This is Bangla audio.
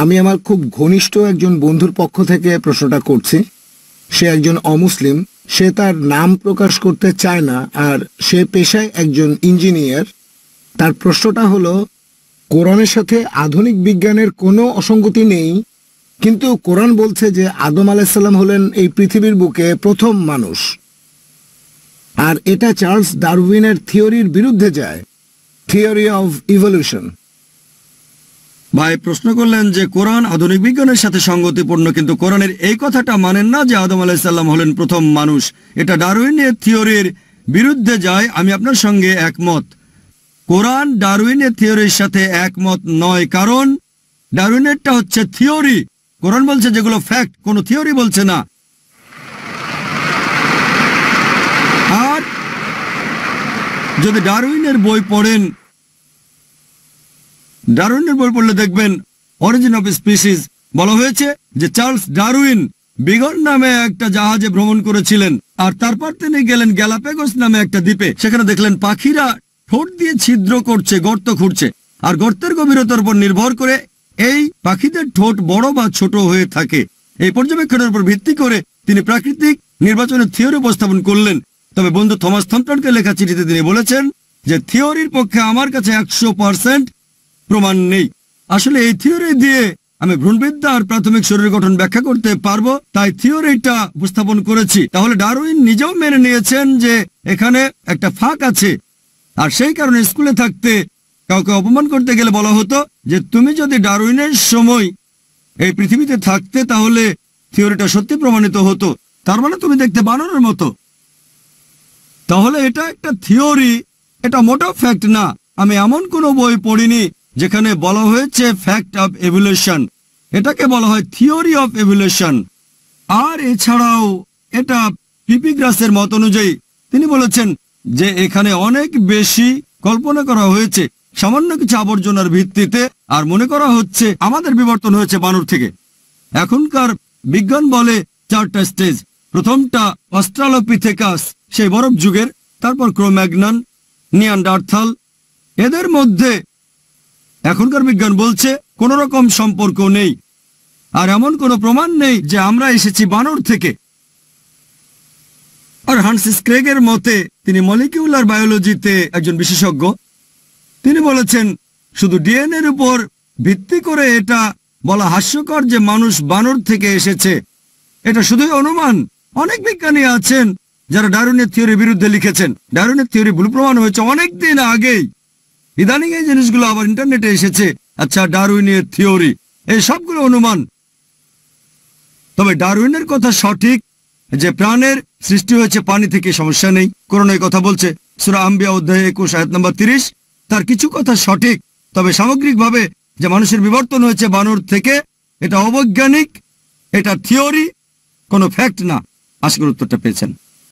আমি আমার খুব ঘনিষ্ঠ একজন বন্ধুর পক্ষ থেকে প্রশ্নটা করছি। সে একজন অমুসলিম, সে তার নাম প্রকাশ করতে চায় না, আর সে পেশায় একজন ইঞ্জিনিয়ার। তার প্রশ্নটা হলো, কোরআনের সাথে আধুনিক বিজ্ঞানের কোনো অসঙ্গতি নেই, কিন্তু কোরআন বলছে যে আদম আলাইসাল্লাম হলেন এই পৃথিবীর বুকে প্রথম মানুষ, আর এটা চার্লস ডারউইনের থিওরির বিরুদ্ধে যায়, থিওরি অফ ইভলিউশন। ভাই প্রশ্ন করলেন যে কোরআন আধুনিক বিজ্ঞানের সাথে সঙ্গতিপূর্ণ, কিন্তু কোরআনের এই কথাটা মানেন না যে আদম আলাইসাল্লাম হলেন প্রথম মানুষ। এটা ডারউইনের থিওরির বিরুদ্ধে যায়। আমি আপনার সঙ্গে একমত। কোরআন ডারউইনের থিওরির সাথে একমত নয়, কারণ ডারউইনেরটা হচ্ছে থিওরি। কোরআন বলছে যেগুলো ফ্যাক্ট, কোনো থিওরি বলছে না। আর যদি ডারউইনের বই পড়েন, ডারউইনের বই পড়লে দেখবেন অরিজিন অফ স্পিসিস বলা হয়েছে যে চার্লস ডারউইন বিগল নামে একটা জাহাজে ভ্রমণ করেছিলেন, আর তারপর তিনি গেলেন গ্যালাপাগোস নামে একটা দ্বীপে। সেখানে দেখলেন পাখিরা ঠোঁট দিয়ে ছিদ্র করছে, গর্ত খুঁড়ছে, আর গর্তের গভীরতার উপর নির্ভর করে এই পাখিদের ঠোঁট বড় বা ছোট হয়ে থাকে। এই পর্যবেক্ষণের উপর ভিত্তি করে তিনি প্রাকৃতিক নির্বাচনের থিওরি উপস্থাপন করলেন। তবে বন্ধু থমাস থম্পটনকে লেখা চিঠিতে তিনি বলেছেন যে থিওরির পক্ষে আমার কাছে 100% প্রমাণ নেই। আসলে এই থিওরি দিয়ে আমি ভ্রূণবিদ্যা আর প্রাথমিক শরীর গঠন ব্যাখ্যা করতে পারবো, তাই থিওরিটা উপস্থাপন করেছি। তাহলে ডারউইন নিজেও মেনে নিয়েছেন যে এখানে একটা ফাঁক আছে, আর সেই কারণে স্কুলে থাকতে কাউকে অপমান করতে গেলে বলা হতো যে তুমি যদি ডারউইনের সময় এই পৃথিবীতে থাকতে তাহলে থিওরিটা সত্যি প্রমাণিত হতো, তার মানে তুমি দেখতে বানরের মতো। তাহলে এটা একটা থিওরি, এটা মোটেও ফ্যাক্ট না। আমি এমন কোনো বই পড়িনি যেখানে বলা হয়েছে ফ্যাক্ট অফ এভলিউশন। এটাকে বলা হয় থিওরি অফ এভলিউশন। আর এছাড়াও এটা পিপি গ্রাসের মত অনুযায়ী তিনি বলেছেন যে এখানে অনেক বেশি কল্পনা করা হয়েছে সামান্য কিছু আবর্জনার ভিত্তিতে, আর মনে করা হচ্ছে আমাদের বিবর্তন হয়েছে বানর থেকে। এখনকার বিজ্ঞান বলে 4টা স্টেজ। প্রথমটা অস্ট্রালোপিথেকাস, সেই বরফ যুগের, তারপর ক্রোম্যাগনন, নিয়ান্ডারথাল। এদের মধ্যে এখনকার বিজ্ঞান বলছে কোনো রকম সম্পর্ক নেই, আর এমন কোনো প্রমাণ নেই যে আমরা এসেছি বানর থেকে। আর হান্সিস ক্রেগের মতে, তিনি মলিকিউলার বায়োলজিতে একজন বিশেষজ্ঞ, তিনি বলেছেন শুধু ডিএনএর উপর ভিত্তি করে এটা বলা হাস্যকর যে মানুষ বানর থেকে এসেছে। এটা শুধুই অনুমান। অনেক বিজ্ঞানী আছেন যারা ডারউইনের থিওরির বিরুদ্ধে লিখেছেন। ডারউইনের থিওরি ভুল প্রমাণ হয়েছে অনেক দিন আগেই। ইদানিং এই জিনিসগুলো আবার ইন্টারনেটে এসেছে। আচ্ছা, ডারউইনের থিওরি, এই সবগুলো অনুমান। তবে ডারউইনের কথা সঠিক যে প্রাণের সৃষ্টি হয়েছে পানি থেকে, সমস্যা নেই। কোরআন এই কথা বলছে, সূরা আম্বিয়া অধ্যায় 21 আয়াত নম্বর 30। তার কিছু কথা সঠিক, তবে সামগ্রিকভাবে যে মানুষের বিবর্তন হয়েছে বানর থেকে, এটা অবৈজ্ঞানিক, এটা থিওরি, কোনো ফ্যাক্ট না। আশা করি উত্তরটা পেয়েছেন।